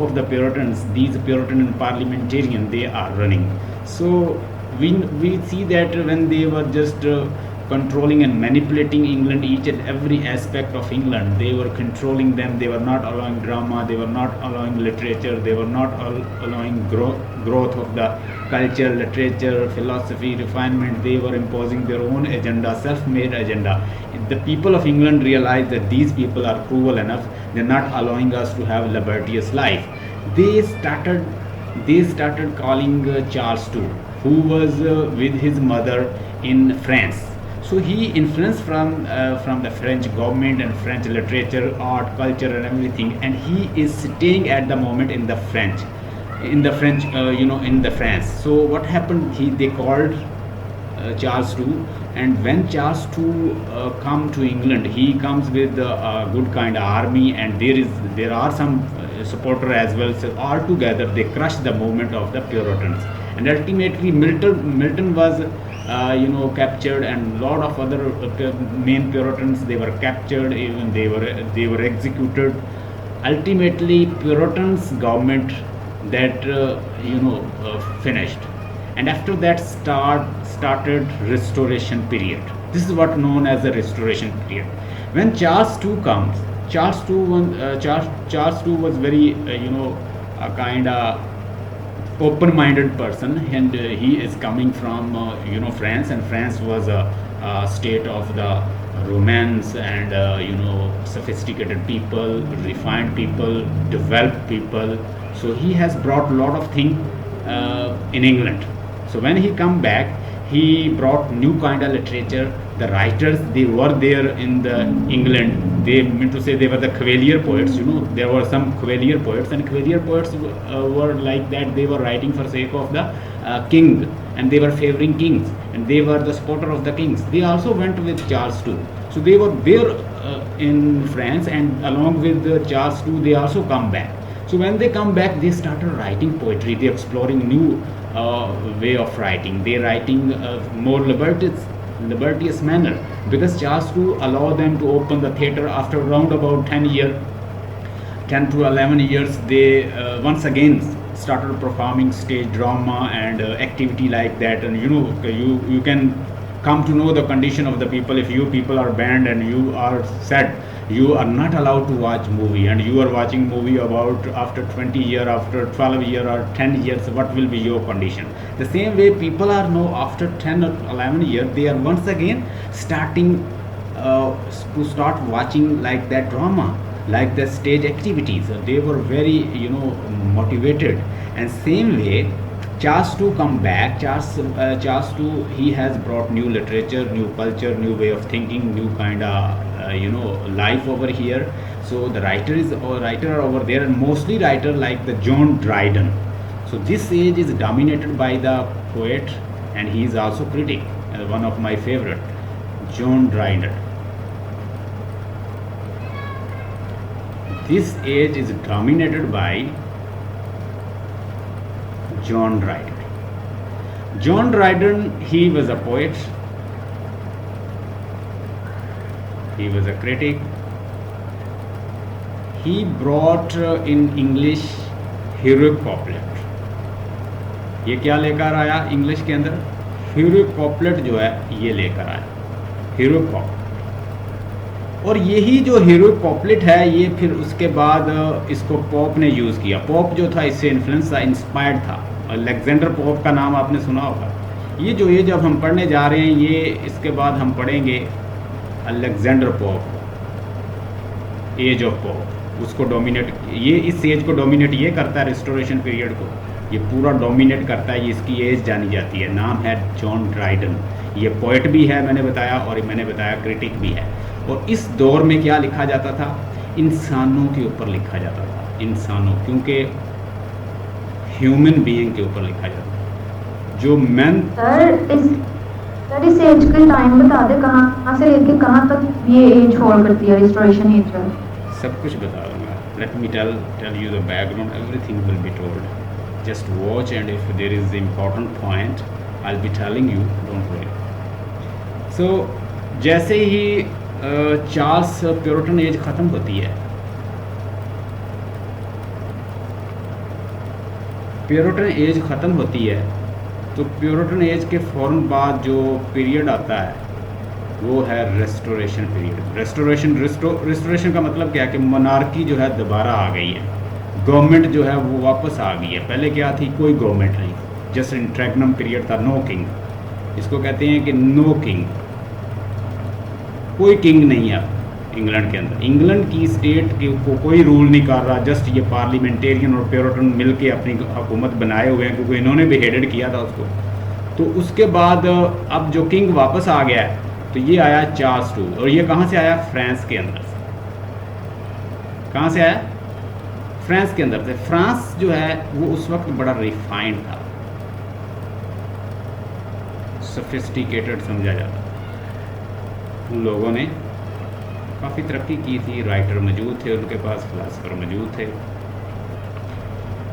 of the Puritans, these Puritan and parliamentarian, they are running. So we see that when they were just controlling and manipulating England, each and every aspect of England, they were controlling them. They were not allowing drama, they were not allowing literature, they were not allowing growth of the culture, literature, philosophy, refinement. They were imposing their own agenda, self-made agenda. The people of England realized that these people are cruel enough, they're not allowing us to have a libertious life. They started calling Charles II, who was with his mother in France. So he influenced from the French government and French literature, art, culture, and everything. And he is staying at the moment in the French, in the France. So what happened? They called Charles II, and when Charles II come to England, he comes with a good kind of army, and there are some supporter as well. So all together they crushed the movement of the Puritans, and ultimately Milton was captured, and lot of other main Puritans, they were captured, even they were executed. Ultimately Puritans government that finished, and after that started restoration period. This is what known as the restoration period. When Charles II comes, Charles II was very a kind of open-minded person, and he is coming from France, and France was a state of the romance and sophisticated people, refined people, developed people. So he has brought a lot of things in England. So when he come back, he brought new kind of literature. The writers, they were there in the England. They meant to say they were the Cavalier poets. There were some Cavalier poets, and Cavalier poets were like that. They were writing for sake of the king, and they were favoring kings, and they were the supporter of the kings. They also went with Charles II. So they were there in France, and along with Charles II, they also come back. So when they come back, they started writing poetry. They exploring new way of writing. They writing more libertitious manner, because Charles II allowed them to open the theatre after around about 10 to 11 years. They once again started performing stage drama and activity like that. And you can come to know the condition of the people. If you people are banned and you are said you are not allowed to watch movie, and you are watching movie about after 20 year, after 12 year or 10 years, what will be your condition? The same way people are now after 10 or 11 year, they are once again starting to start watching like that drama, like the stage activities. They were very motivated. And same way Charles II come back. Charles II, he has brought new literature, new culture, new way of thinking, new kind of life over here. So the writer are over there, and mostly writer like the John Dryden. So this age is dominated by the poet, and he is also critic, one of my favorite, John Dryden. This age is dominated by John Dryden. John Dryden, he was a poet, he was a critic. He brought in English heroic couplet. ये क्या लेकर आया English के अंदर? heroic couplet जो है ये लेकर आया, heroic couplet. और यही जो heroic couplet है, ये फिर उसके बाद इसको पॉप ने यूज़ किया. पॉप जो था इससे इन्फ्लुएंस था, इंस्पायर्ड था. अलेक्जेंडर पॉप का नाम आपने सुना होगा. ये जब हम पढ़ने जा रहे हैं, ये इसके बाद हम पढ़ेंगे Alexander Pope, age of Pope. उसको डोमिनेट, ये इस एज को डोमिनेट ये करता है, रिस्टोरेशन पीरियड को ये पूरा डोमिनेट करता है. ये इसकी एज जानी जाती है. नाम है जॉन ड्राइडन. ये पोएट भी है मैंने बताया, और मैंने बताया क्रिटिक भी है. और इस दौर में क्या लिखा जाता था? इंसानों के ऊपर लिखा जाता था. इंसानों, क्योंकि ह्यूमन बीइंग के ऊपर लिखा जाता था. जो मैन सर इस एज के टाइम बता दे, कहाँ से लेके कहाँ तक ये एज होल्ड करती है, रिस्टोरेशन एज का? सब कुछ बता दूंगा. Let me tell you the background. Everything will be told. Just watch, and if there is important point I will be telling you. Don't worry. So जैसे ही चार्ल्स प्योरिटन एज ख़त्म होती है, प्योरिटन एज ख़त्म होती है तो puritan as के फ़ौरन बाद जो पीरियड आता है वो है रेस्टोरेशन पीरियड। रेस्टोरेशन का मतलब क्या है कि मोनार्की जो है दोबारा आ गई है, गवर्नमेंट जो है वो वापस आ गई है। पहले क्या थी, कोई गवर्नमेंट नहीं, जस्ट इंट्रैग्नम पीरियड था, नो किंग। इसको कहते हैं कि नो किंग, कोई किंग नहीं है इंग्लैंड के अंदर। इंग्लैंड की स्टेट को कोई रूल नहीं कर रहा, जस्ट ये पार्लियामेंटेरियन और प्योरिटन मिल के अपनी हुकूमत बनाए हुए हैं, क्योंकि इन्होंने भी हेडेड किया था उसको। तो उसके बाद अब जो किंग वापस आ गया है तो ये आया चार्ल्स II, और ये कहाँ से आया, फ्रांस के अंदर से। कहाँ से आया, फ्रांस के अंदर से। फ्रांस जो है वो उस वक्त बड़ा रिफाइंड था, सोफिस्टिकेटेड समझा जाता था। उन लोगों ने काफ़ी तरक्की की थी, राइटर मौजूद थे उनके पास, फिलासफर मौजूद थे।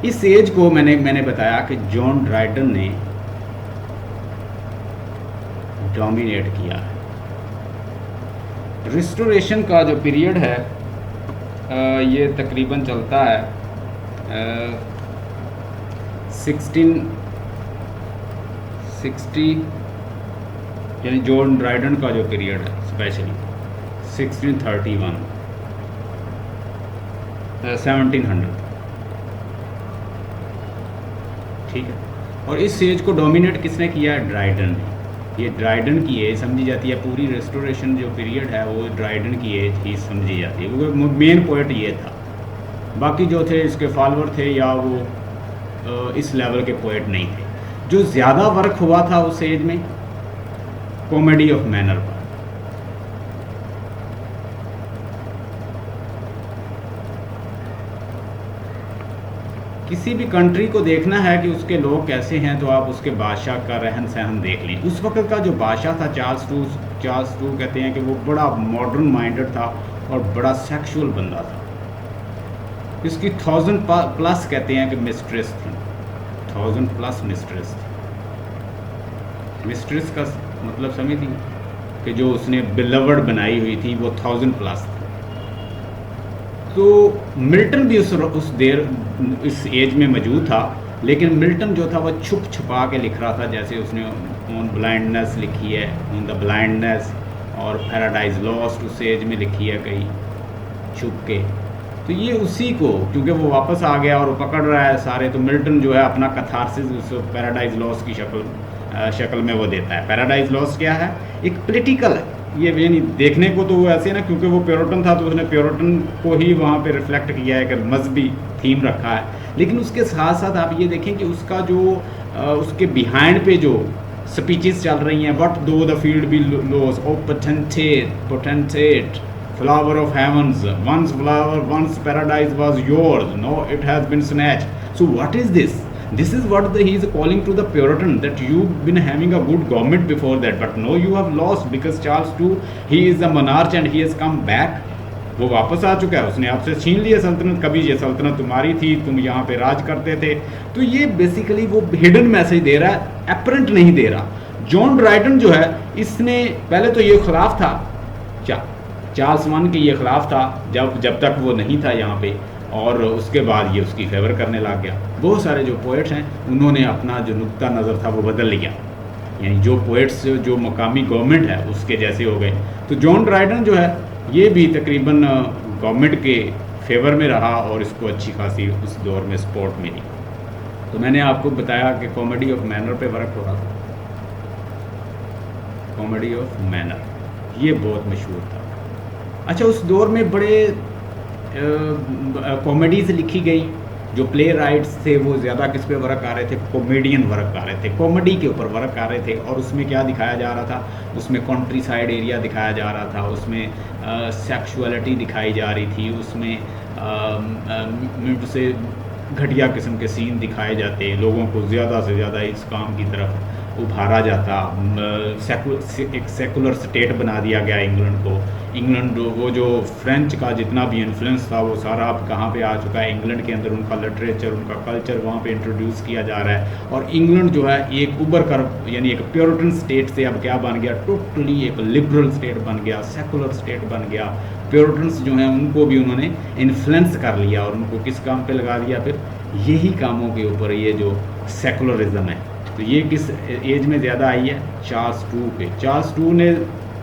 इस एज को मैंने बताया कि जॉन ड्राइडन ने डोमिनेट किया है। रिस्टोरेशन का जो पीरियड है ये तकरीबन चलता है 1660, यानी जॉन ड्राइडन का जो पीरियड है स्पेशली 1631 1700, ठीक है। और इस एज को डोमिनेट किसने किया है, ड्राइडन ने। ये ड्राइडन की एज समझी जाती है, पूरी रेस्टोरेशन जो पीरियड है वो ड्राइडन की एज ही समझी जाती है, क्योंकि मेन पोएट ये था। बाकी जो थे इसके फॉलोअर थे या वो इस लेवल के पोएट नहीं थे। जो ज़्यादा वर्क हुआ था उस एज में कॉमेडी ऑफ मैनर पर। किसी भी कंट्री को देखना है कि उसके लोग कैसे हैं तो आप उसके बादशाह का रहन सहन देख लें। उस वक्त का जो बादशाह था चार्ल्स II कहते हैं कि वो बड़ा मॉडर्न माइंडेड था और बड़ा सेक्सुअल बंदा था। इसकी 1000 प्लस कहते हैं कि मिस्ट्रेस थी, 1000 प्लस मिस्ट्रेस थी। मिस्ट्रेस का मतलब समझती कि जो उसने बिलवर्ड बनाई हुई थी वो 1000 प्लस थी। तो मिल्टन भी इस एज में मौजूद था, लेकिन मिल्टन जो था वो छुप छुपा के लिख रहा था। जैसे उसने ऑन ब्लाइंडनेस लिखी है, ऑन द ब्लाइंडनेस, और पैराडाइज लॉस्ट उस एज में लिखी है कहीं छुप के। तो ये उसी को, क्योंकि वो वापस आ गया और वो पकड़ रहा है सारे, तो मिल्टन जो है अपना कथारसिस उस पैराडाइज लॉस्ट की शक्ल में वो देता है। पैराडाइज लॉस्ट क्या है, एक पॉलिटिकल है, ये नहीं देखने को तो वो ऐसे ना, क्योंकि वो प्योरिटन था तो उसने प्योरिटन को ही वहाँ पे रिफ्लेक्ट किया है कि मजहबी थीम रखा है। लेकिन उसके साथ साथ आप ये देखें कि उसका जो उसके बिहाइंड पे जो स्पीचेस चल रही हैं, what though the field be lost, O potentate flower of heavens, once flower once paradise was yours, no it has been snatched. So what is this? This is what he is calling to the Puritan, that you've been having a good government before that, but no, you have lost because Charles II, he is the monarch and he has come back. वो वापस आ चुका है, उसने आपसे छीन लिया सल्तनत। कभी ये सल्तनत तुम्हारी थी, तुम यहाँ पे राज करते थे। तो ये बेसिकली वो हिडन मैसेज दे रहा है, एपरेंट नहीं दे रहा। जॉन ड्राइडन जो है, इसने पहले तो ये खिलाफ था, चार्ल्स I के ये खिलाफ था जब तक वो नहीं था यहाँ पे, और उसके बाद ये उसकी फेवर करने लग गया। बहुत सारे जो पोएट्स हैं उन्होंने अपना जो नुक्ता नज़र था वो बदल लिया, यानी जो पोएट्स जो मकामी गवर्नमेंट है उसके जैसे हो गए। तो जॉन ड्राइडन जो है ये भी तकरीबन गवर्नमेंट के फेवर में रहा और इसको अच्छी खासी उस दौर में सपोर्ट मिली। तो मैंने आपको बताया कि कॉमेडी ऑफ मैनर पे वर्क हो रहा था। कॉमेडी ऑफ मैनर ये बहुत मशहूर था। अच्छा, उस दौर में बड़े कॉमेडीज़ लिखी गई। जो प्ले राइट्स थे वो ज़्यादा किस पे वर्क कर रहे थे, कॉमेडियन वर्क कर रहे थे, कॉमेडी के ऊपर वर्क कर रहे थे। और उसमें क्या दिखाया जा रहा था, उसमें कंट्री साइड एरिया दिखाया जा रहा था, उसमें सेक्सुअलिटी दिखाई जा रही थी, उसमें से घटिया किस्म के सीन दिखाए जाते, लोगों को ज़्यादा से ज़्यादा इस काम की तरफ उभारा जाता। एक सेकुलर स्टेट बना दिया गया इंग्लैंड को। इंग्लैंड वो जो फ्रेंच का जितना भी इन्फ्लुएंस था वो सारा अब कहाँ पे आ चुका है, इंग्लैंड के अंदर उनका लिटरेचर, उनका कल्चर वहाँ पे इंट्रोड्यूस किया जा रहा है। और इंग्लैंड जो है एक उभर कर, यानी एक प्योरिटन स्टेट से अब क्या बन गया, टोटली एक लिबरल स्टेट बन गया, सेकुलर स्टेट बन गया। प्योरिटन्स जो हैं उनको भी उन्होंने इन्फ्लुएंस कर लिया और उनको किस काम पे लगा दिया, फिर यही कामों के ऊपर ये जो सेकुलरिज्म है, तो ये किस एज में ज़्यादा आई है? चार्ल्स टू पे। चार्ल्स टू ने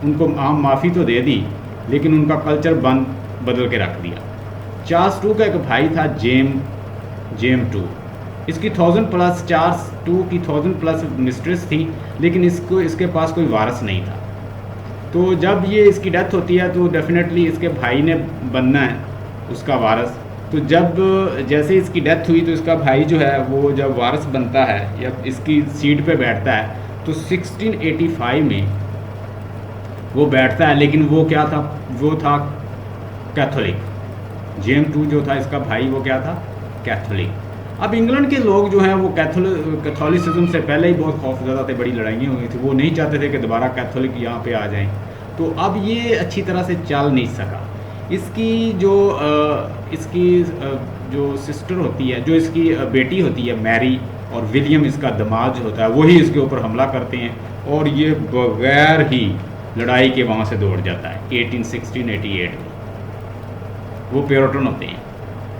उनको आम माफ़ी तो दे दी, लेकिन उनका कल्चर बदल के रख दिया। चार्ल्स टू का एक भाई था जेम टू, इसकी 1000+ चार्ल्स टू की 1000+ मिस्ट्रेस थी, लेकिन इसके पास कोई वारस नहीं था। तो जब ये इसकी डेथ होती है तो डेफिनेटली इसके भाई ने बनना है उसका वारस। तो जब जैसे इसकी डेथ हुई तो इसका भाई जो है वो जब वारस बनता है या इसकी सीट पे बैठता है, तो 1685 में वो बैठता है, लेकिन वो क्या था? वो था कैथोलिक। जेम टू जो था इसका भाई, वो क्या था? कैथोलिक। अब इंग्लैंड के लोग जो हैं वो कैथोलिसिज्म से पहले ही बहुत खौफज़दा थे, बड़ी लड़ाइयाँ हुई थी, वो नहीं चाहते थे कि दोबारा कैथोलिक यहाँ पे आ जाएं। तो अब ये अच्छी तरह से चल नहीं सका। इसकी जो सिस्टर होती है, जो इसकी बेटी होती है मैरी, और विलियम इसका दामाद जो होता है, वही इसके ऊपर हमला करते हैं और ये बगैर ही लड़ाई के वहाँ से दौड़ जाता है 1688 में। वो प्योरिटन होते हैं,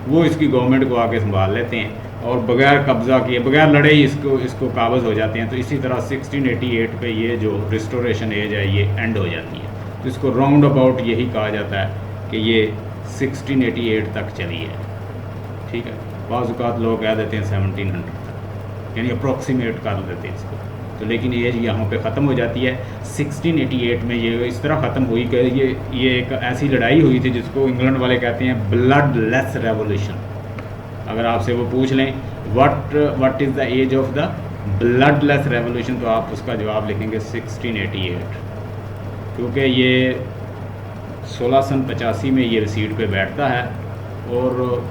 वो इसकी गवर्नमेंट को आके संभाल लेते हैं और बगैर कब्ज़ा किए, बगैर लड़े ही इसको काबज़ हो जाते हैं। तो इसी तरह 1688 पे ये जो रिस्टोरेशन एज है ये एंड हो जाती है। तो इसको राउंड अबाउट यही कहा जाता है कि ये 1688 तक चली है, ठीक है। बाज़ औक़ात लोग कह देते हैं 1700 तक, यानी अप्रॉक्सीमेट कर देते हैं इसको। तो लेकिन एज यहाँ पे ख़त्म हो जाती है 1688 में। ये इस तरह ख़त्म हुई कि ये एक ऐसी लड़ाई हुई थी जिसको इंग्लैंड वाले कहते हैं ब्लड लेस रेवोल्यूशन। अगर आपसे वो पूछ लें what is the age of the bloodless revolution, तो आप उसका जवाब लिखेंगे 1688, क्योंकि ये 1685 में ये सीट पे बैठता है और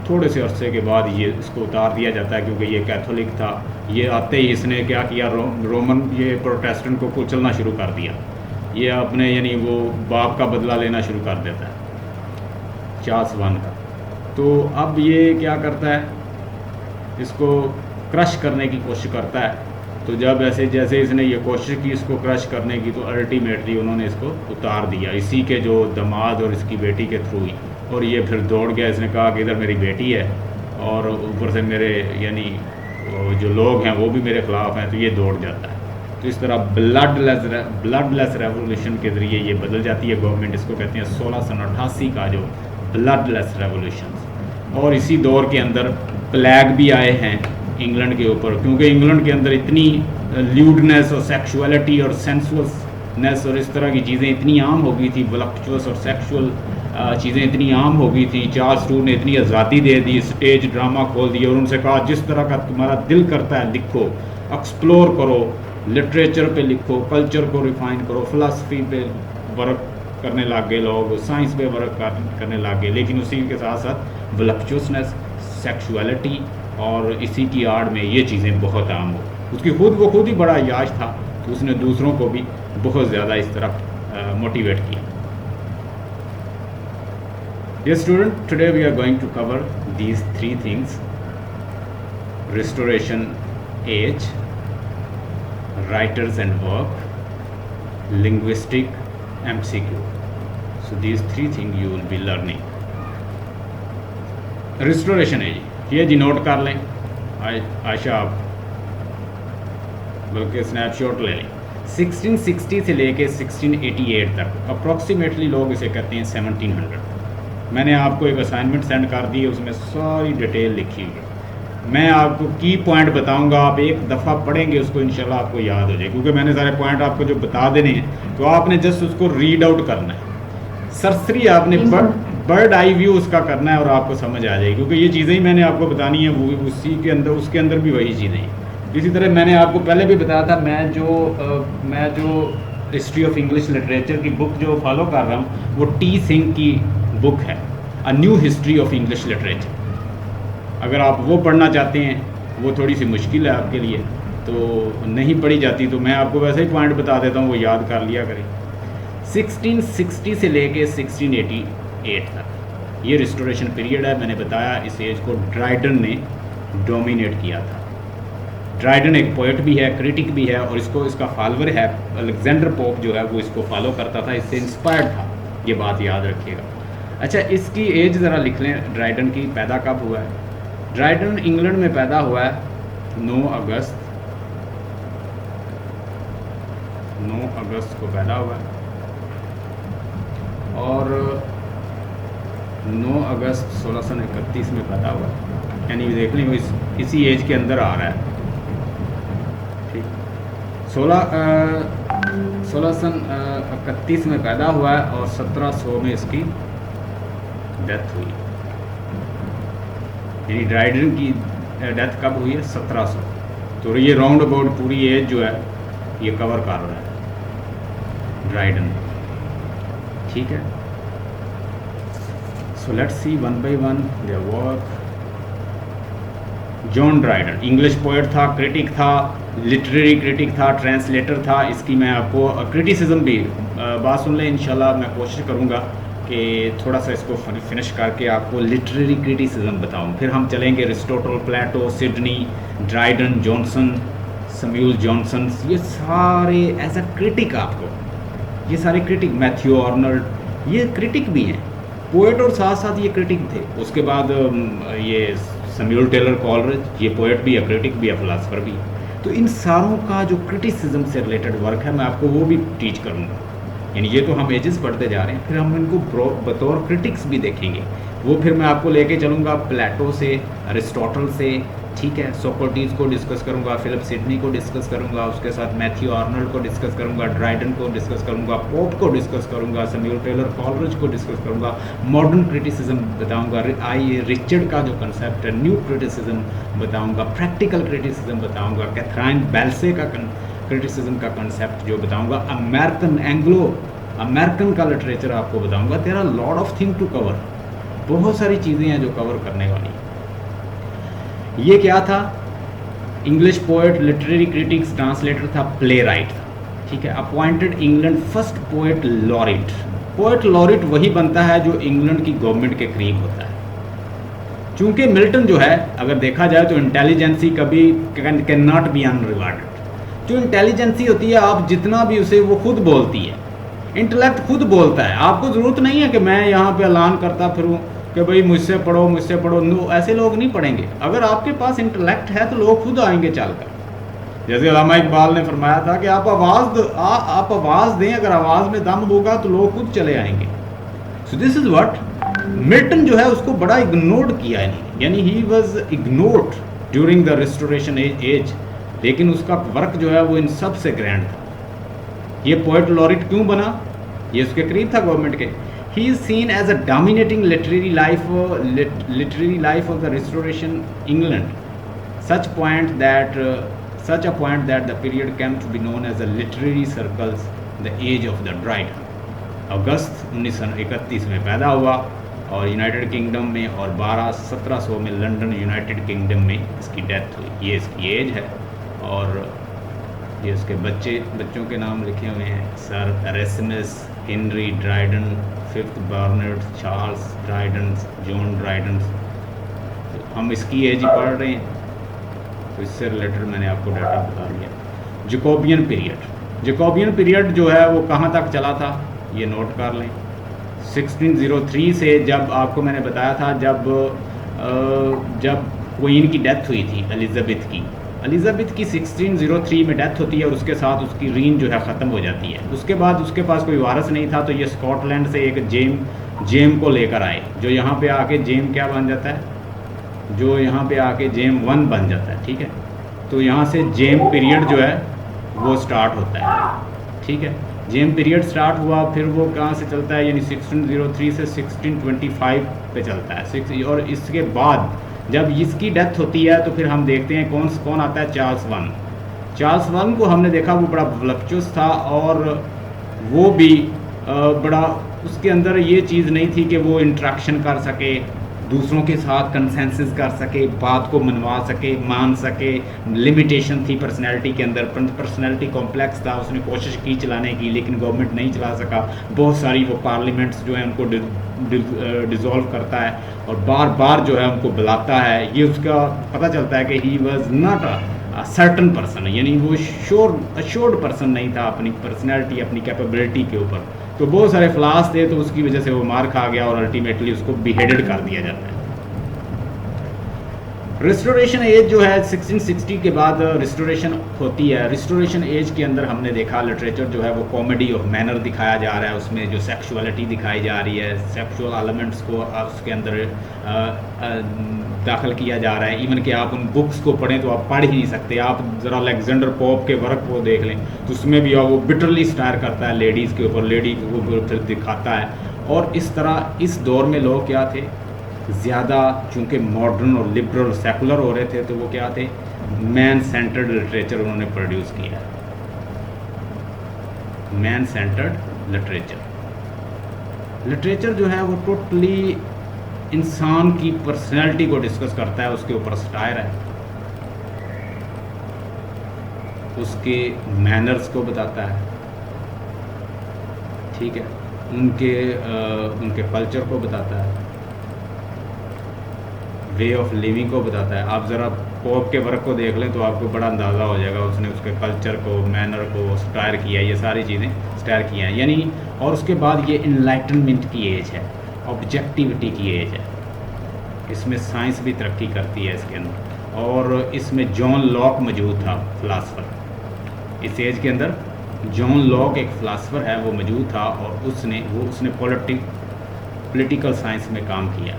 थोड़े से अरसे के बाद ये इसको उतार दिया जाता है, क्योंकि ये कैथोलिक था। ये आते ही इसने क्या किया, रोमन ये प्रोटेस्टेंट को कुचलना शुरू कर दिया। ये अपने यानी वो बाप का बदला लेना शुरू कर देता है चार्ल्स वन का। तो अब ये क्या करता है, इसको क्रश करने की कोशिश करता है। तो जब जैसे इसने ये कोशिश की इसको क्रश करने की, तो अल्टीमेटली उन्होंने इसको उतार दिया इसी के जो दामाद और इसकी बेटी के थ्रू ही। और ये फिर दौड़ गया, इसने कहा कि इधर मेरी बेटी है और ऊपर से मेरे यानी जो लोग हैं वो भी मेरे ख़िलाफ़ हैं, तो ये दौड़ जाता है। तो इस तरह ब्लड लेस रेवोल्यूशन के ज़रिए ये बदल जाती है गवर्नमेंट। इसको कहते हैं 1688 का जो ब्लड लेस रेवोल्यूशन। और इसी दौर के अंदर प्लेग भी आए हैं इंग्लैंड के ऊपर, क्योंकि इंग्लैंड के अंदर इतनी ल्यूडनेस और सेक्सुअलिटी और सेंसुअसनेस और इस तरह की चीज़ें इतनी आम हो गई थी, वलक्चुअस और सेक्सुअल चीज़ें इतनी आम हो गई थी। चार्ल्स टू ने इतनी आज़ादी दे दी, स्टेज ड्रामा खोल दिया और उनसे कहा जिस तरह का तुम्हारा दिल करता है लिखो, एक्सप्लोर करो, लिटरेचर पे लिखो, कल्चर को रिफाइन करो। फ़िलासफ़ी पे वर्क करने लग गए लोग, साइंस पे वर्क करने लग गए, लेकिन उसी के साथ साथ वलक्चुअसनेस, सेक्सुअलिटी और इसी की आड़ में ये चीज़ें बहुत आम हो। वो खुद ही बड़ा याश था, तो उसने दूसरों को भी बहुत ज़्यादा इस तरह मोटिवेट किया। Dear student, today we are going to cover these 3 things: restoration age, writers and work, linguistic MCQ. So these 3 things you will be learning. Restoration age, ये जी नोट कर लें, आयशा आप बल्कि स्नैपशॉट ले लें। 1660 से लेके 1688 तक अप्रॉक्सीमेटली लोग इसे कहते हैं 1700। मैंने आपको एक असाइनमेंट सेंड कर दी है, उसमें सारी डिटेल लिखी हुई है। मैं आपको की पॉइंट बताऊंगा, आप एक दफ़ा पढ़ेंगे उसको, इंशाल्लाह आपको याद हो जाए, क्योंकि मैंने सारे पॉइंट आपको जो बता देने हैं, तो आपने जस्ट उसको रीड आउट करना है। सरसरी आपने बर्ड आई व्यू उसका करना है और आपको समझ आ जाएगी, क्योंकि ये चीज़ें ही मैंने आपको बतानी है, वो उसके अंदर भी वही चीज़ें हैं। इसी तरह मैंने आपको पहले भी बताया था, मैं जो हिस्ट्री ऑफ इंग्लिश लिटरेचर की बुक जो फॉलो कर रहा हूँ, वो टी सिंह की बुक है, a new history of English literature. अगर आप वो पढ़ना चाहते हैं, वो थोड़ी सी मुश्किल है आपके लिए, तो नहीं पढ़ी जाती, तो मैं आपको वैसे ही पॉइंट बता देता हूँ, वो याद कर लिया करें। 1660 से लेके 1688 तक ये रिस्टोरेशन पीरियड है। मैंने बताया इस एज को ड्राइडन ने डोमिनेट किया था। ड्राइडन एक पोएट भी है, क्रिटिक भी है, और इसका फॉलोअर है अलेक्जेंडर पोप जो है, वो इसको फॉलो करता था, इससे इंस्पायर्ड था, ये बात याद रखिएगा। अच्छा, इसकी एज ज़रा लिख लें, ड्राइडन की पैदा कब हुआ है। ड्राइडन इंग्लैंड में पैदा हुआ है 9 अगस्त को पैदा हुआ है, और 9 अगस्त 1631 में पैदा हुआ है, यानी देख लें वो इसी एज के अंदर आ रहा है। ठीक, 1631 में पैदा हुआ है और 1700 में इसकी डेथ हुई, यानी ड्राइडन की डेथ कब हुई है? 1700। तो ये राउंड अबाउट पूरी एज जो है ये कवर कर रहा है ड्राइडन। ठीक है, so let's see one by one their work. John Dryden English poet था, क्रिटिक था, लिटरेरी क्रिटिक था, ट्रांसलेटर था। इसकी मैं आपको क्रिटिसिज्म भी बात सुन लें, इंशाल्लाह मैं कोशिश करूँगा कि थोड़ा सा इसको फिनिश करके आपको लिटरेरी क्रिटिसिज्म बताऊँ। फिर हम चलेंगे Aristotle, Plato, Sidney, Dryden, Johnson, Samuel Johnson, ये सारे एज अ क्रिटिक आपको, ये सारे क्रिटिक, मैथ्यू आर्नल्ड, ये क्रिटिक भी हैं, पोएट और साथ साथ ये क्रिटिक थे। उसके बाद ये सैमुअल टेलर कॉलरिज, ये पोएट भी है, क्रिटिक भी है, फिलासफर भी है। तो इन सारों का जो क्रिटिसिज्म से रिलेटेड वर्क है मैं आपको वो भी टीच करूँगा। यानी ये तो हम एजेस पढ़ते जा रहे हैं, फिर हम इनको बतौर क्रिटिक्स भी देखेंगे। वो फिर मैं आपको लेके चलूँगा प्लेटो से, अरिस्टोटल से, ठीक है, सोक्रेटिस को डिस्कस करूँगा, फिलिप सिडनी को डिस्कस करूँगा, उसके साथ मैथ्यू आर्नल्ड को डिस्कस करूँगा, ड्राइडन को डिस्कस करूँगा, पोप को डिस्कस करूँगा, सैमुअल टेलर कॉलरिज को डिस्कस करूँगा, मॉडर्न क्रिटिसिज्म बताऊँगा, रिचर्ड का जो कंसेप्ट है न्यू क्रिटिसिज्म बताऊँगा, प्रैक्टिकल क्रिटिसिज्म बताऊँगा, कैथरीन बेल्से का क्रिटिसिज्म का कंसेप्ट जो बताऊँगा, अमेरिकन का लिटरेचर आपको बताऊँगा। There are lot of thing to cover, बहुत सारी चीज़ें हैं जो कवर करने वाली। ये क्या था? English poet, literary critics, translator था, प्ले राइट था, ठीक है। Appointed England first poet laureate. Poet laureate वही बनता है जो इंग्लैंड की गवर्नमेंट के करीब होता है। चूंकि मिल्टन जो है, अगर देखा जाए तो इंटेलिजेंसी कभी कैन नॉट बी अनरिवार्डेड। जो इंटेलिजेंसी होती है, आप जितना भी उसे, वो खुद बोलती है, इंटेलेक्ट खुद बोलता है। आपको ज़रूरत नहीं है कि मैं यहाँ पे ऐलान करता फिरूँ कि भाई मुझसे पढ़ो, मुझसे पढ़ो। नो, ऐसे लोग नहीं पढ़ेंगे। अगर आपके पास इंटेलेक्ट है तो लोग खुद आएंगे चलकर। जैसे अल्लामा इकबाल ने फरमाया था कि आप आवाज़ दें, अगर आवाज़ में दम होगा तो लोग खुद चले आएंगे। So this is what Milton जो है उसको बड़ा इग्नोर्ड किया है, यानी he was ignored during the restoration age, लेकिन उसका वर्क जो है वो इन सब से ग्रैंड था। ये पोएट लॉरेट क्यों बना? ये उसके करीब था गवर्नमेंट के। He is seen as a dominating literary life of the Restoration England, such a point that the period came to be known as the literary circles, the age of the Dryden. अगस्त 1931 में पैदा हुआ और United kingdom में, और 1700 में London United kingdom में इसकी death हुई। ये इसकी एज है, और ये उसके बच्चों के नाम लिखे हुए हैं, sir Erasmus, Henry Dryden, 5th Bernard, Charles Dryden, John Dryden. तो हम इसकी एज ही पढ़ रहे हैं, तो इससे रिलेटेड मैंने आपको डाटा बता दिया। जैकोबियन पीरियड जो है वो कहाँ तक चला था, ये नोट कर लें। 1603 से, जब आपको मैंने बताया था जब क्वीन की डेथ हुई थी एलिजाबेथ की 1603 में डेथ होती है, और उसके साथ उसकी रीन जो है ख़त्म हो जाती है। उसके बाद उसके पास कोई वारस नहीं था, तो ये स्कॉटलैंड से एक जेम को लेकर आए, जो यहाँ पे आके जेम क्या बन जाता है, जो यहाँ पे आके जेम 1 बन जाता है, ठीक है। तो यहाँ से जेम पीरियड जो है वो स्टार्ट होता है, ठीक है। जेम पीरियड स्टार्ट हुआ, फिर वो कहाँ से चलता है, यानी 1603 से 1625 पे चलता है। और इसके बाद जब इसकी डेथ होती है तो फिर हम देखते हैं कौन आता है, चार्ल्स वन को हमने देखा, वो बड़ा वलपचुस था, और वो भी बड़ा, उसके अंदर ये चीज़ नहीं थी कि वो इंट्रैक्शन कर सके, दूसरों के साथ कंसेंसस कर सके, बात को मनवा सके, मान सके। लिमिटेशन थी पर्सनैलिटी के अंदर, पर्सनैलिटी कॉम्प्लेक्स था, उसने कोशिश की चलाने की, लेकिन गवर्नमेंट नहीं चला सका। बहुत सारी वो पार्लियामेंट्स जो है उनको डिज़ोल्व करता है, और बार बार जो है उनको बुलाता है। ये उसका पता चलता है कि he was not a certain person, यानी वो अश्योर्ड पर्सन नहीं था अपनी पर्सनैलिटी, अपनी कैपेबिलिटी के ऊपर। तो बहुत सारे फ्लास थे, तो उसकी वजह से वो मार खा गया, और अल्टीमेटली उसको बिहेडेड कर दिया जाता है। रिस्टोरेशन एज जो है 1660 के बाद रिस्टोरेशन होती है। रिस्टोरेशन एज के अंदर हमने देखा लिटरेचर जो है वो कॉमेडी ऑफ मैनर दिखाया जा रहा है, उसमें जो सेक्सुअलिटी दिखाई जा रही है, सेक्सुअल एलिमेंट्स को उसके अंदर दाखिल किया जा रहा है। इवन कि आप उन बुक्स को पढ़ें तो आप पढ़ ही नहीं सकते। आप ज़रा अलेक्जेंडर पोप के वर्क को देख लें तो उसमें भी वो बिटरली स्टार करता है लेडीज़ के ऊपर, लेडी को फिर दिखाता है। और इस तरह इस दौर में लोग क्या थे, ज़्यादा चूँकि मॉडर्न और लिबरल सेकुलर हो रहे थे, तो वो क्या थे, मैन सेंटर्ड लिटरेचर उन्होंने प्रोड्यूस किया। मैन सेंटर्ड लिटरेचर जो है वो टोटली इंसान की पर्सनैलिटी को डिस्कस करता है, उसके ऊपर स्टायर है, उसके मैनर्स को बताता है, ठीक है, उनके कल्चर को बताता है, वे ऑफ लिविंग को बताता है। आप ज़रा पोप के वर्क को देख लें तो आपको बड़ा अंदाज़ा हो जाएगा, उसने उसके कल्चर को, मैनर को स्टायर किया, ये सारी चीज़ें स्टायर किया हैं यानी। और उसके बाद ये इनलाइटनमेंट की एज है, ऑब्जेक्टिविटी की एज है, इसमें साइंस भी तरक्की करती है इसके अंदर। और इसमें जॉन लॉक मौजूद था, फ़िलासफ़र। इस एज के अंदर जॉन लॉक एक फ़िलासफ़र है, वो मौजूद था और उसने पॉलिटिकल साइंस में काम किया।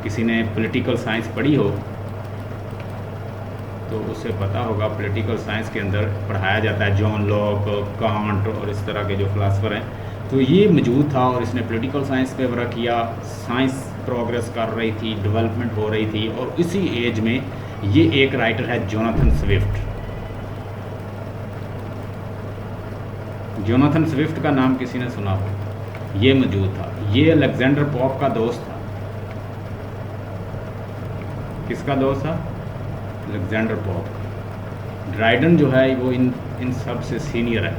किसी ने पॉलिटिकल साइंस पढ़ी हो तो उसे पता होगा, पॉलिटिकल साइंस के अंदर पढ़ाया जाता है जॉन लॉक, कांट और इस तरह के जो फ़िलासफ़र हैं, तो ये मौजूद था और इसने पॉलिटिकल साइंस पे वर्क किया। साइंस प्रोग्रेस कर रही थी, डेवलपमेंट हो रही थी, और इसी एज में ये एक राइटर है जोनाथन स्विफ्ट। जोनाथन स्विफ्ट का नाम किसी ने सुना हो, ये मौजूद था। ये अलेक्जेंडर पोप का दोस्त था। किसका दोस्त था? अलेक्जेंडर पोप का। ड्राइडन जो है वो इन सब से सीनियर है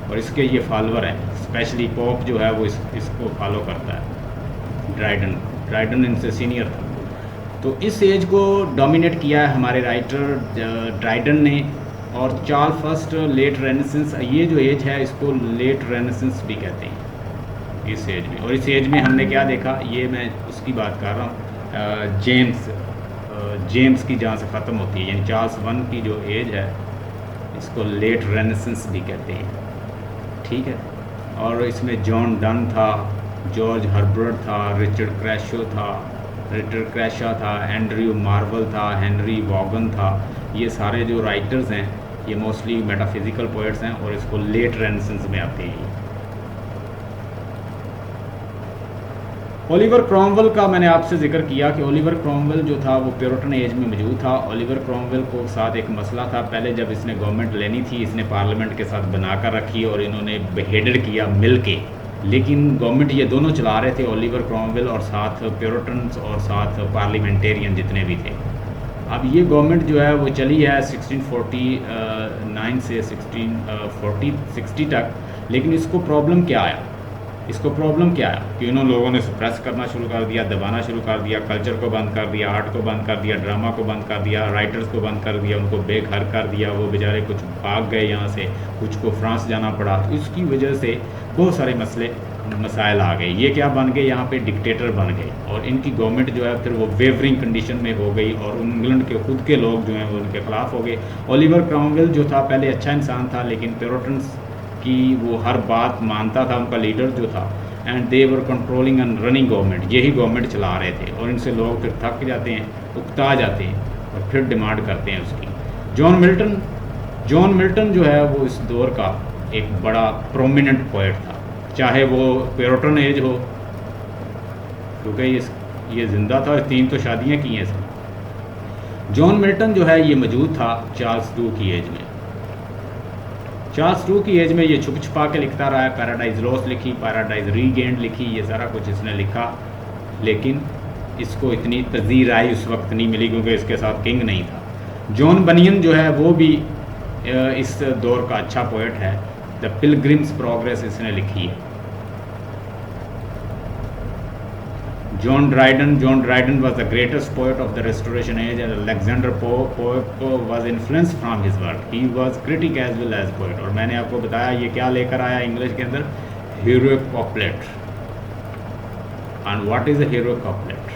और इसके ये फॉलोअर हैं, स्पेशली पोप जो है वो इसको फॉलो करता है। ड्राइडन इनसे सीनियर था। तो इस एज को डोमिनेट किया है हमारे राइटर ड्राइडन ने। और चार्ल्स फर्स्ट लेट रेनेसेंस, ये जो एज है इसको लेट रेनेसेंस भी कहते हैं इस एज में। और इस एज में हमने क्या देखा, ये मैं उसकी बात कर रहा हूँ, जेम्स की जहाँ से ख़त्म होती है, यानी चार्ल्स वन की जो एज है इसको लेट रेनेसेंस भी कहते हैं, ठीक है। और इसमें जॉन डन था, जॉर्ज हर्बर्ट था, रिचर्ड क्रैशा था, एंड्रयू मार्वल था, हेनरी वॉगन था। ये सारे जो राइटर्स हैं ये मोस्टली मेटाफिज़िकल पोएट्स हैं और इसको लेट रेनेसेंस में आते हैं। ओलिवर क्रॉमवेल का मैंने आपसे जिक्र किया कि ओलिवर क्रॉमवेल जो था वो प्योरिटन एज में मौजूद था। ओलिवर क्रॉमवेल को साथ एक मसला था, पहले जब इसने गवर्नमेंट लेनी थी इसने पार्लियामेंट के साथ बनाकर रखी और इन्होंने बेहेडर किया मिल के, लेकिन गवर्नमेंट ये दोनों चला रहे थे, ओलिवर क्रॉमवेल और साथ प्योरिटन्स और साथ पार्लियामेंटेरियन जितने भी थे। अब ये गवर्नमेंट जो है वो चली है 1649 से 1660 तक, लेकिन इसको प्रॉब्लम क्या आया कि इन्होंने लोगों ने सप्रेस करना शुरू कर दिया, दबाना शुरू कर दिया, कल्चर को बंद कर दिया, आर्ट को बंद कर दिया, ड्रामा को बंद कर दिया, राइटर्स को बंद कर दिया, उनको बेघर कर दिया। वो बेचारे कुछ भाग गए यहाँ से, कुछ को फ्रांस जाना पड़ा। तो इसकी वजह से बहुत सारे मसाइल आ गए। ये क्या बन गए, यहाँ पे डिक्टेटर बन गए और इनकी गवर्नमेंट जो है फिर वो वेवरिंग कंडीशन में हो गई और इंग्लैंड के खुद के लोग जो हैं वो उनके ख़िलाफ़ हो गए। ओलिवर क्रॉमवेल जो था पहले अच्छा इंसान था, लेकिन प्योरिटन्स की वो हर बात मानता था, उनका लीडर जो था, and they were controlling and running government, यही गवर्नमेंट चला रहे थे। और इनसे लोग फिर थक जाते हैं, उकता जाते हैं और फिर डिमांड करते हैं उसकी। जॉन मिल्टन जो है वो इस दौर का एक बड़ा प्रोमिनेंट पोएट था, चाहे वो प्योरिटन एज हो, क्योंकि ये ज़िंदा था और 3 तो शादियाँ की हैं इसने। जॉन मिल्टन जो है ये मौजूद था चार्ल्स टू की एज में। चार्ल्स टू की एज में ये छुप छुपा के लिखता रहा है। पैराडाइज लॉस्ट लिखी, पैराडाइज रीगेंड लिखी, ये सारा कुछ इसने लिखा, लेकिन इसको इतनी तज़ीर आई उस वक्त नहीं मिली क्योंकि इसके साथ किंग नहीं था। जॉन बनियन जो है वो भी इस दौर का अच्छा पोएट है। द पिलग्रिम्स प्रोग्रेस इसने लिखी है। John Dryden was the greatest poet of the Restoration age, and Alexander Pope was influenced from his work. He was critic as well as poet. और मैंने आपको बताया ये क्या लेकर आया इंग्लिश के अंदर, heroic couplet. And what is a heroic couplet?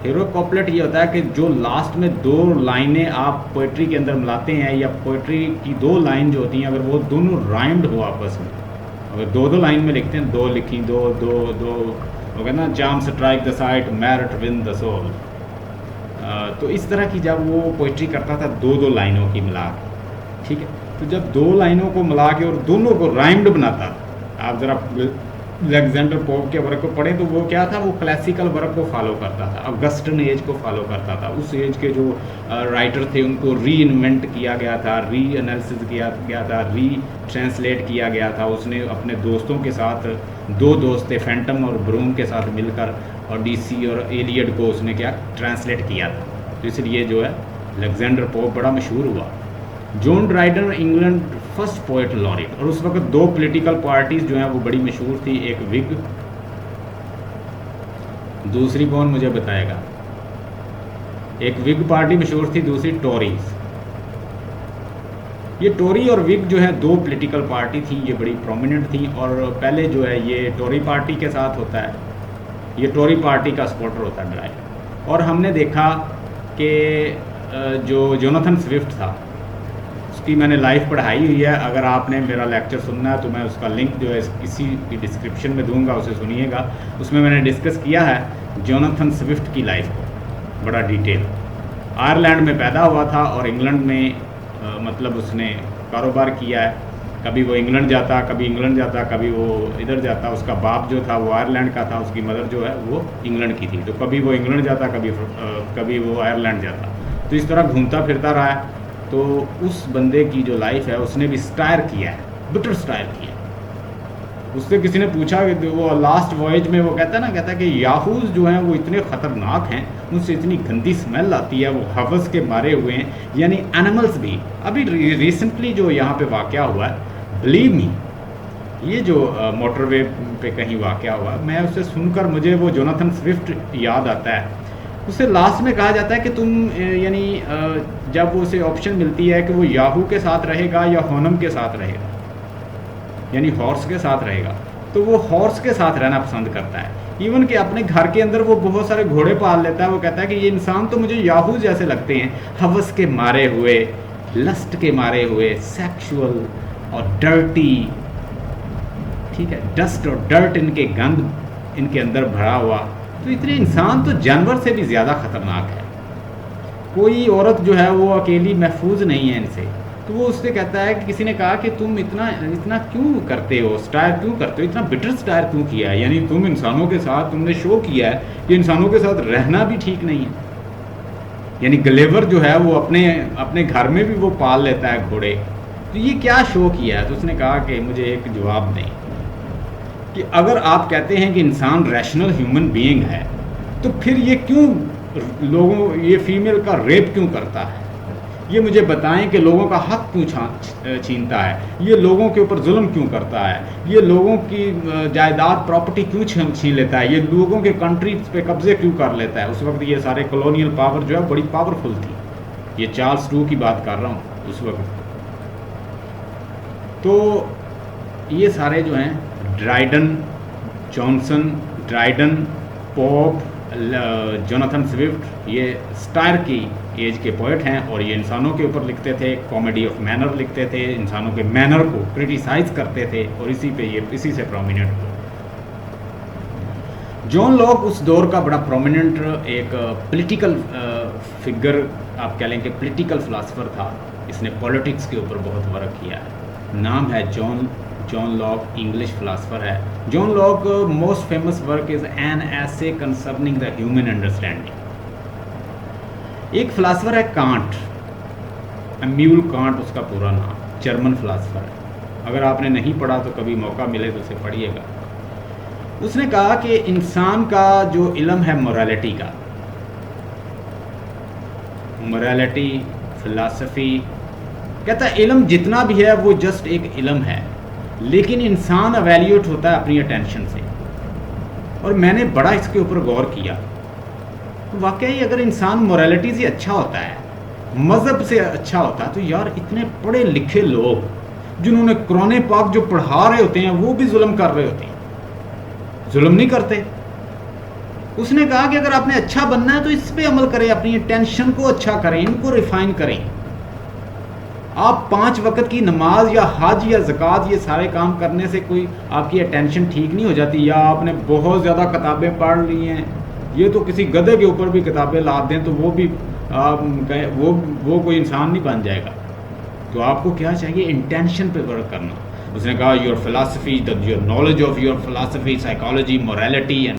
Hero couplet ये होता है कि जो लास्ट में दो लाइनें आप पोइट्री के अंदर मिलाते हैं, या पोइट्री की दो लाइन जो होती हैं अगर वो दोनों राइम्ड हो आपस में, अगर दो दो लाइन में लिखते हैं, दो लिखी दो दो दो, वो कहते ना charms strike the sight merit win the soul, तो इस तरह की जब वो पोइट्री करता था दो दो लाइनों की मिला के, ठीक है, तो जब दो लाइनों को मिला के और दोनों को राइम्ड बनाता था, आप ज़रा अलेक्जेंडर पोप के वर्क को पढ़े तो वो क्या था, वो क्लासिकल वर्क को फॉलो करता था, ऑगस्टन एज को फॉलो करता था। उस एज के जो राइटर थे उनको री इन्वेंट किया गया था, री एनालिसिस किया गया था, री ट्रांसलेट किया गया था। उसने अपने दोस्तों के साथ, दो दोस्त थे फैंटम और ब्रूम के साथ मिलकर ओडिसी और एलियड को उसने क्या ट्रांसलेट किया था, तो इसलिए जो है अलेक्जेंडर पोप बड़ा मशहूर हुआ। John Dryden England first poet laureate, और उस वक्त दो पॉलिटिकल पार्टीज जो हैं वो बड़ी मशहूर थी, एक विग, दूसरी कौन मुझे बताएगा, एक विग पार्टी मशहूर थी, दूसरी टोरीज। ये टोरी और विग जो है दो पॉलिटिकल पार्टी थी, ये बड़ी प्रोमिनेंट थी, और पहले जो है ये टोरी पार्टी के साथ होता है, ये टोरी पार्टी का सपोर्टर होता है ड्राइडन। और हमने देखा कि जो जोनाथन स्विफ्ट था उसकी मैंने लाइव पढ़ाई हुई है, अगर आपने मेरा लेक्चर सुनना है तो मैं उसका लिंक जो है इसी की डिस्क्रिप्शन में दूंगा, उसे सुनिएगा। उसमें मैंने डिस्कस किया है जोनाथन स्विफ्ट की लाइफ को बड़ा डिटेल। आयरलैंड में पैदा हुआ था और इंग्लैंड में मतलब उसने कारोबार किया है, कभी वो इंग्लैंड जाता, कभी इंग्लैंड जाता, कभी वो इधर जाता। उसका बाप जो था वो आयरलैंड का था, उसकी मदर जो है वो इंग्लैंड की थी, तो कभी वो इंग्लैंड जाता, कभी वो आयरलैंड जाता, तो इस तरह घूमता फिरता रहा है। तो उस बंदे की जो लाइफ है उसने भी स्टायर किया है, बिटर स्टायर किया। उससे किसी ने पूछा कि वो लास्ट वॉयज में वो कहता है कि याहूज जो हैं वो इतने ख़तरनाक हैं, उनसे इतनी गंदी स्मेल आती है, वो हवस के मारे हुए हैं, यानी एनिमल्स भी। अभी रिसेंटली जो यहाँ पे वाक़या हुआ है, बिलीव मी, ये जो मोटरवे पे कहीं वाक़या हुआ, मैं उसे सुनकर मुझे वो जोनाथन स्विफ्ट याद आता है। उससे लास्ट में कहा जाता है कि तुम यानी जब उसे ऑप्शन मिलती है कि वो याहू के साथ रहेगा या होनम के साथ रहेगा, यानी हॉर्स के साथ रहेगा, तो वो हॉर्स के साथ रहना पसंद करता है। इवन कि अपने घर के अंदर वो बहुत सारे घोड़े पाल लेता है। वो कहता है कि ये इंसान तो मुझे याहू जैसे लगते हैं, हवस के मारे हुए, लस्ट के मारे हुए, सेक्सुअल और डर्टी, ठीक है, डस्ट और डर्ट इनके गंद इनके अंदर भरा हुआ, तो इतने इंसान तो जानवर से भी ज़्यादा ख़तरनाक है। कोई औरत जो है वो अकेली महफूज नहीं है इनसे। तो वो उससे कहता है कि किसी ने कहा कि तुम इतना क्यों करते हो, स्टायर क्यों करते हो, इतना बिटर स्टायर क्यों किया है, यानी तुम इंसानों के साथ तुमने शो किया है कि इंसानों के साथ रहना भी ठीक नहीं है। यानी गलेवर जो है वो अपने घर में भी वो पाल लेता है घोड़े, तो ये क्या शो किया है। तो उसने कहा कि मुझे एक जवाब दें कि अगर आप कहते हैं कि इंसान रैशनल ह्यूमन बीइंग है, तो फिर ये क्यों ये फीमेल का रेप क्यों करता है, ये मुझे बताएं कि लोगों का हक क्यों छीनता है, ये लोगों के ऊपर जुल्म क्यों करता है, ये लोगों की जायदाद प्रॉपर्टी क्यों छीन लेता है, ये लोगों के कंट्रीज पे कब्जे क्यों कर लेता है। उस वक्त ये सारे कॉलोनियल पावर जो है बड़ी पावरफुल थी, ये चार्ल्स II की बात कर रहा हूँ उस वक्त। तो ये सारे जो हैं Dryden, Johnson, Dryden, pope, Jonathan Swift, ये स्टायर की एज के पोएट हैं, और ये इंसानों के ऊपर लिखते थे, कॉमेडी ऑफ मैनर लिखते थे, इंसानों के मैनर को क्रिटिसाइज करते थे, और इसी से प्रोमिनेंट हुए। जॉन लॉक उस दौर का बड़ा प्रोमिनेंट एक पॉलिटिकल फिगर आप कह लें कि पॉलिटिकल फिलासफर था। इसने पॉलिटिक्स के ऊपर बहुत वर्क किया है। नाम है जॉन लॉक, इंग्लिश फिलासफर है। John Locke most famous work is an essay concerning the human understanding. एक फिलासफर है कांट, इमैनुअल कांट उसका पूरा नाम, जर्मन फिलासफर है। अगर आपने नहीं पढ़ा तो कभी मौका मिले तो उसे पढ़िएगा। उसने कहा कि इंसान का जो इल्म है मोरालिटी का, मोरालिटी, फिलासफी, कहता है इल्म जितना भी है वो जस्ट एक इल्म है, लेकिन इंसान एवेल्यूएट होता है अपनी अटेंशन से। और मैंने बड़ा इसके ऊपर गौर किया। वाकई अगर इंसान मोरालिटी से अच्छा होता है, मज़हब से अच्छा होता है, तो यार इतने पढ़े लिखे लोग जिन्होंने कुरान पाक जो पढ़ा रहे होते हैं वो भी जुल्म कर रहे होते हैं। जुल्म नहीं करते, उसने कहा कि अगर आपने अच्छा बनना है तो इस पे अमल करें, अपनी टेंशन को अच्छा करें, इनको रिफाइन करें। आप 5 वक्त की नमाज या हज या ज़कात ये सारे काम करने से कोई आपकी अटेंशन ठीक नहीं हो जाती, या आपने बहुत ज़्यादा किताबें पढ़ ली हैं, ये तो किसी गधे के ऊपर भी किताबें लाद दें तो वो भी वो कोई इंसान नहीं बन जाएगा। तो आपको क्या चाहिए, इंटेंशन पे वर्क करना। उसने कहा your philosophy, your knowledge of your philosophy, psychology, morality and